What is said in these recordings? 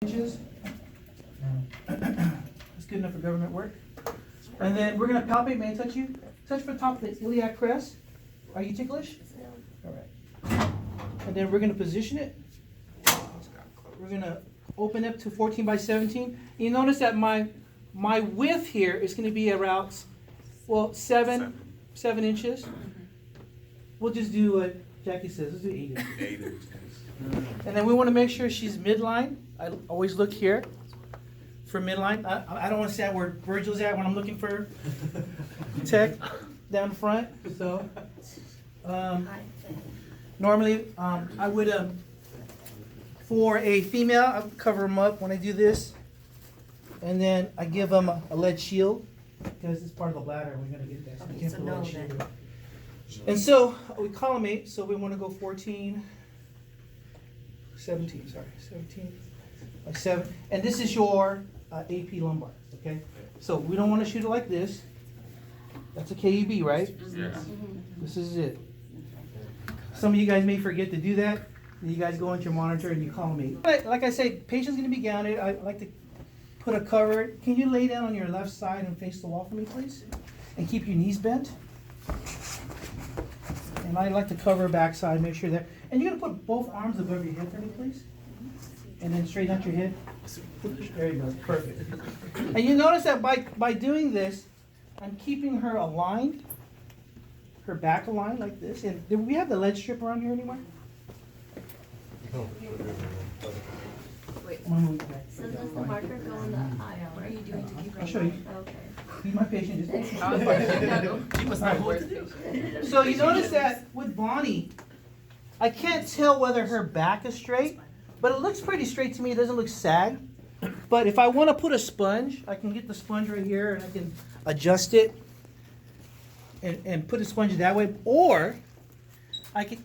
inches. That's good enough for government work. And then we're gonna palpate. May I touch you? Touch for the top of the iliac crest. Are you ticklish? All right. And then we're gonna position it. We're gonna open up to 14 by 17. You notice that my width here is gonna be around, well, seven inches. We'll just do what Jackie says. Let's do 8 inches. 8 inches. And then we want to make sure she's midline. I always look here for midline. I don't want to stand where Virgil's at when I'm looking for tech down front. So normally I would, for a female, I would cover them up when I do this. And then I give them a lead shield because it's part of the bladder. We're going to get that. So we can't put a lead shield. And so we collimate. So we want to go 17 by 7. And this is your AP lumbar, okay? So we don't want to shoot it like this. That's a KUB, right? Yes. This is it. Some of you guys may forget to do that. You guys go into your monitor and you collimate. Like I say, patient's going to be gowned. I like to put a cover. Can you lay down on your left side and face the wall for me, please? And keep your knees bent. And I like to cover backside, make sure that. And you're going to put both arms above your head for me, please. And then straighten out your head. There you go. Perfect. And you notice that by doing this, I'm keeping her aligned, her back aligned like this. And do we have the lead strip around here anywhere? Wait. I'm gonna move it back. So does the marker go in the eye? What are you doing to keep her? I'll show you. Okay. Be my patient. Just You must not hold it. So you notice that with Bonnie, I can't tell whether her back is straight, but it looks pretty straight to me. It doesn't look sag. But if I want to put a sponge, I can get the sponge right here and I can adjust it and put a sponge that way. Or I can,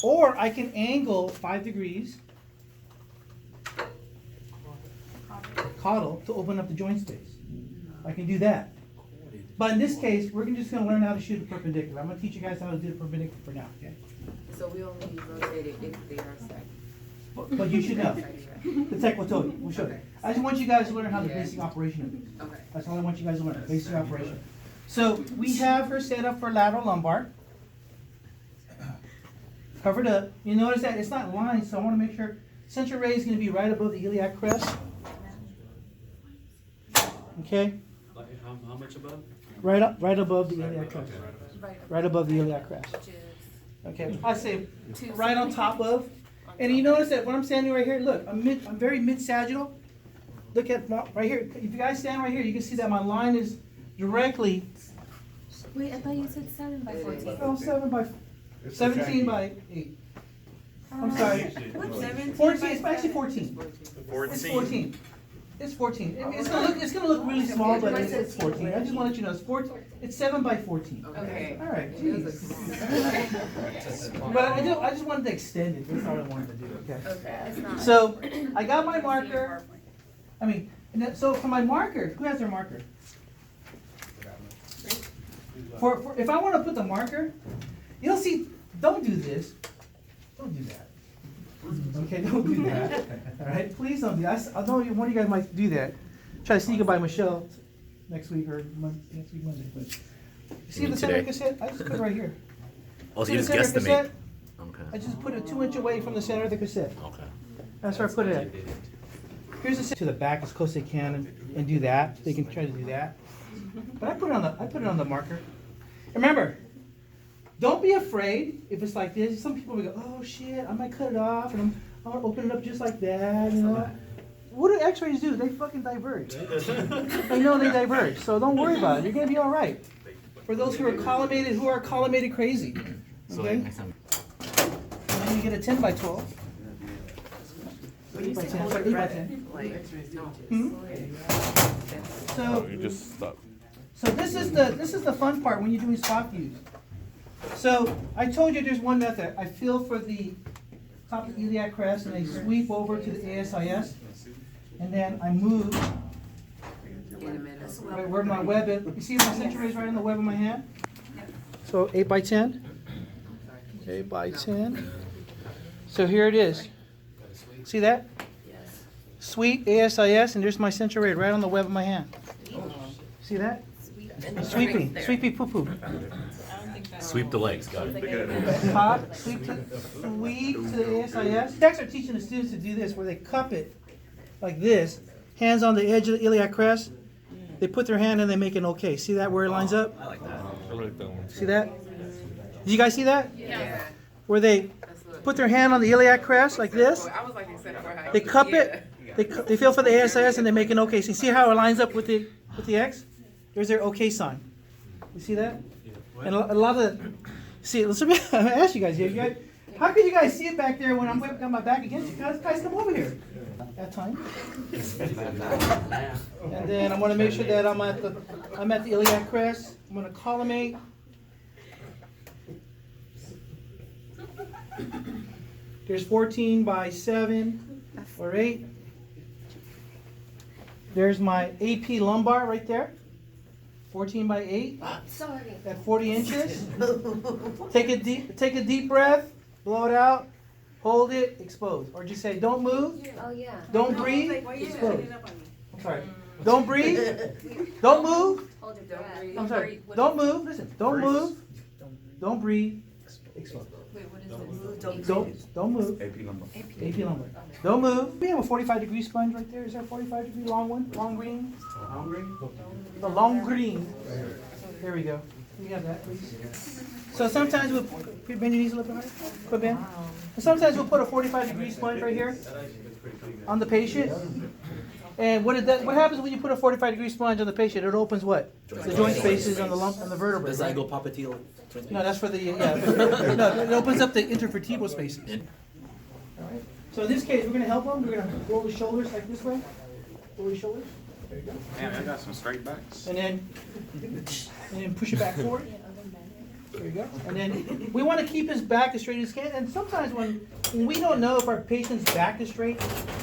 or I can angle 5 degrees, caudal, to open up the joint space. I can do that. But in this case, we're just going to learn how to shoot a perpendicular. I'm going to teach you guys how to do the perpendicular for now, okay? So we only rotate it if they are stacked. But you should know. The tech will tell you. We'll show you. I just want you guys to learn how the basic operation of it. Okay. That's all I want you guys to learn, basic operation. So we have her set up for lateral lumbar. Covered up. You notice that it's not lined, so I want to make sure central ray is going to be right above the iliac crest. Okay? Like how much above? Right above the iliac crest. Right above the iliac crest. Which is Okay, I say right on top of. And you notice that when I'm standing right here, look, I'm very mid-sagittal. Look at right here. If you guys stand right here, you can see that my line is directly. Wait, I thought you said 7 by 14. Oh, 17 by 8. I'm sorry. 14. It's actually 14. It's 14. It's 14. It's gonna look really small, but it's 14. I just want to let you know it's 14. It's 7 by 14. Okay. All right. Geez. But I just wanted to extend it. That's all I wanted to do. Okay. Okay. So I got my marker. So for my marker, who has their marker? For if I want to put the marker, you'll see. Don't do this. Don't do that. Okay, don't do that. All right, please don't do that. I know one of you guys might do that. Try to sneak it by Michelle next week or next week Monday. But you see the center of the cassette? I just put it right here. Oh, so See you the just center of guessed the the cassette? Okay. I just put it 2 inches away from the center of the cassette. Okay. That's where I put it at. Here's the to the back as close as they can and do that. They can try to do that. But I put it on the marker. Remember, don't be afraid if it's like this. Some people will go, oh shit, I might cut it off and I'm gonna open it up just like that, you know. What do x-rays do? They fucking diverge. I know they diverge, so don't worry about it. You're gonna be all right. For those who are collimated crazy. Okay? And then you get a 10 by 12. 8 by 10, sorry, 8 by 10. So You just stop. So this is the fun part when you're doing soft views. So I told you there's one method. I feel for the top of the iliac crest and I sweep over to the ASIS, and then I move right where my web is. You see my center ray is right on the web of my hand? So 8 by 10. 8 by 10. So here it is. See that? sweep, ASIS, and there's my central ray right on the web of my hand. See that? Sweeping, sweepy poo-poo. Sweep the legs, got it. Pop, sweep to the ASIS. Techs are teaching the students to do this, where they cup it like this, hands on the edge of the iliac crest. They put their hand and they make an OK. See that where it lines up? I like that. See that? Did you guys see that? Yeah. Where they put their hand on the iliac crest like this. I was like, except for how. They cup it. They feel for the ASIS and they make an OK. So you see how it lines up with the X? There's their OK sign. You see that? And a lot of see. Let me ask you guys. How could you guys see it back there when I'm got my back against you? Guys, come over here. That time. And then I'm going to make sure that I'm at the iliac crest. I'm going to collimate. There's 14 by 7 or 8. There's my AP lumbar right there. 14 by 8 Sorry. at 40 inches. Take a deep breath, blow it out, hold it, expose. Or just say, don't move, Oh, yeah. don't breathe, expose. I'm sorry. Don't breathe, don't move. Hold your breath. I'm sorry. Don't move. Listen. Don't move. Don't breathe. Expose. Wait, what is this? Don't move. AP number. AP lumbar. Don't move. We have a 45-degree sponge right there. Is there a 45-degree long one? Long green? Long green? The long green. There we go. You have that, please. So sometimes we'll bend your knees a little bit higher. Put bend. And sometimes we'll put a 45-degree sponge right here on the patient. And what happens when you put a 45-degree sponge on the patient? It opens what? The joint spaces on the lump and the vertebrae. The Right? zygopopliteal. No, that's for the no. It opens up the intervertebral spaces. All right. So in this case, we're going to help them. We're going to roll the shoulders like this way. Roll your shoulders. There you go. Man, I got some straight backs. And then push it back forward. There you go. And then we want to keep his back as straight as can. And sometimes when we don't know if our patient's back is straight,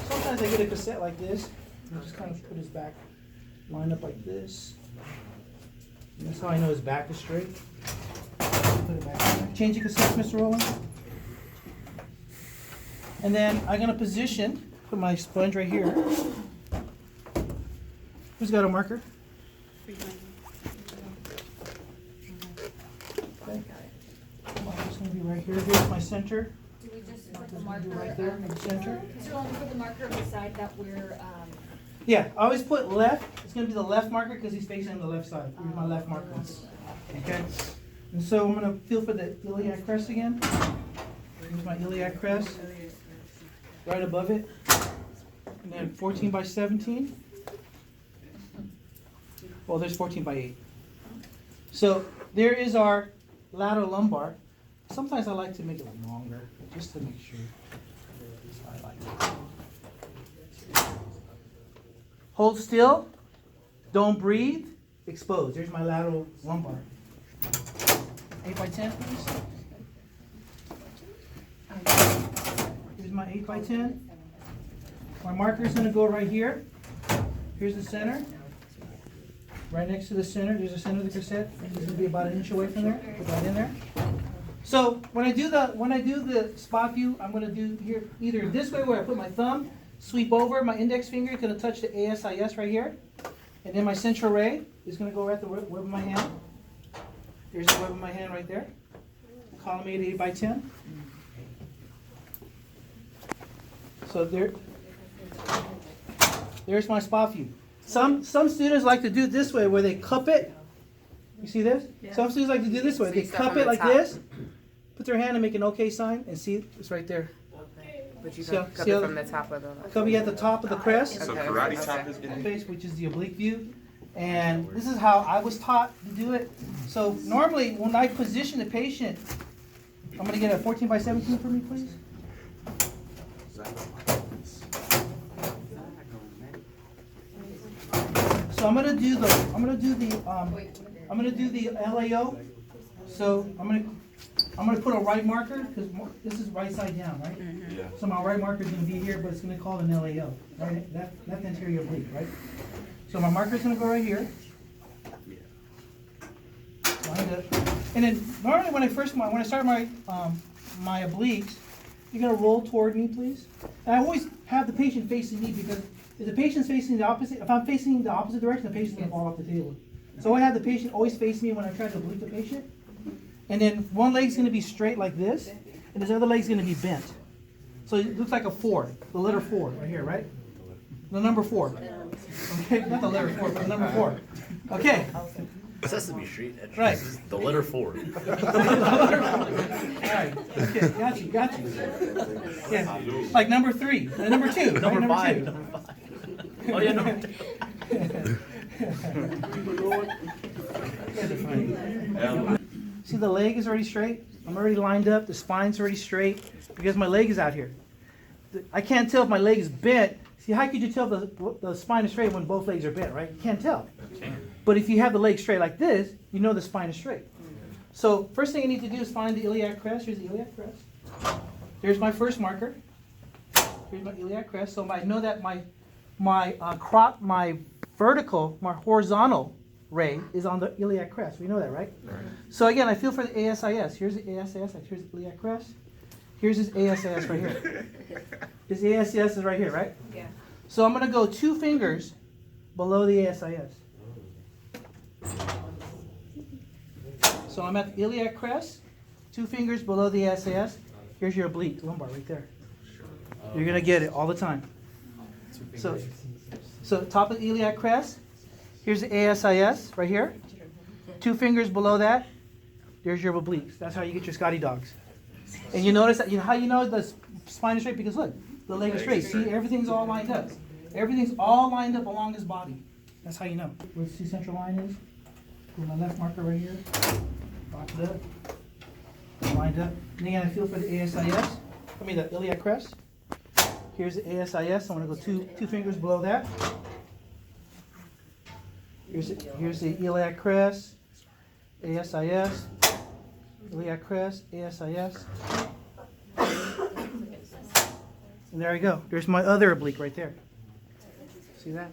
sometimes I get a cassette like this. And just kind of put his back lined up like this. And that's how I know his back is straight. Put it back. Change the cassette, Mr. Rowland. And then I'm going to put my sponge right here. Who's got a marker? Okay. Marker's going to be right here. Here's my center. Do we just put the Marker's marker? gonna be right there in the center. So we'll only put the marker beside that we're, Yeah, I always put left. It's going to be the left marker because he's facing on the left side. Here's my left marker. Okay? And so I'm going to feel for the iliac crest again. Here's my iliac crest. Right above it. And then 14 by 17. Well, there's 14 by 8. So there is our lateral lumbar. Sometimes I like to make it longer, just to make sure. I like it. Hold still. Don't breathe. Expose. There's my lateral lumbar. 8 by 10, please. Here's my 8 by 10. My marker is going to go right here. Here's the center. Right next to the center, there's the center of the cassette. It's going to be about an inch away from there. Put that in there. So when I do the spot view, I'm going to do here either this way where I put my thumb, sweep over, my index finger is going to touch the ASIS right here, and then my central ray is going to go right at the web of my hand. There's the web of my hand right there. Column 8 by 10. So there's my spot view. Some students like to do it this way where they cup it. You see this? Yeah. Some students like to do this way. So They you start cup from it the like top. this, put their hand and make an OK sign, and see it's right there. But you See how- can cut see it how- from the top of the. Cup it at the top of the crest, So Okay, karate okay. chop is getting. face, which is the oblique view. And this is how I was taught to do it. So normally when I position the patient, I'm going to get a 14 by 17 for me, please. So I'm gonna do the LAO. So I'm gonna put a right marker because this is right side down, right? Yeah. So my right marker is gonna be here, but it's gonna call an LAO, right? Left anterior oblique, right? So my marker is gonna go right here. Lined up. And then normally when I start my my obliques, you're gonna roll toward me, please. And I always have the patient facing me because if the patient's facing the opposite, if I'm facing the opposite direction, the patient's gonna fall off the table. So I have the patient always face me when I try to oblique the patient. And then one leg's gonna be straight like this, and this other leg's gonna be bent. So it looks like a 4, the letter 4 right here, right? The number 4. Okay, not the letter 4, but the number 4. Okay. Sesame Street. Right. The letter 4. Alright, okay, got you. Yeah, like number 3, number 2, right? Number 5. 2. Number 5. Oh yeah, number 2. See, the leg is already straight. I'm already lined up. The spine's already straight because my leg is out here. I can't tell if my leg is bent. See, how could you tell the spine is straight when both legs are bent, right? You can't tell. But if you have the leg straight like this, you know the spine is straight. So first thing I need to do is find the iliac crest. Here's the iliac crest. Here's my first marker. Here's my iliac crest. So I know that my vertical, my horizontal ray is on the iliac crest. We know that, right? So again, I feel for the ASIS. Here's the ASIS. Here's the iliac crest. Here's this ASIS right here. This ASIS is right here, right? Yeah. So I'm going to go 2 fingers below the ASIS. So I'm at the iliac crest, 2 fingers below the ASIS. Here's your oblique, lumbar right there. You're going to get it all the time. So top of the iliac crest, here's the ASIS right here. 2 fingers below that, there's your obliques. That's how you get your Scotty dogs. And you notice that, how you know the spine is straight? Because look, the leg is straight. See, everything's all lined up. Everything's all lined up along his body. That's how you know. Where the C-central line is. Put my left marker right here. Lock it up. Lined up. And again, I feel for the ASIS. The iliac crest. Here's the ASIS. I'm going to go two fingers below that. Here's the iliac crest, ASIS, iliac crest, ASIS. And there I go. There's my other oblique right there. See that?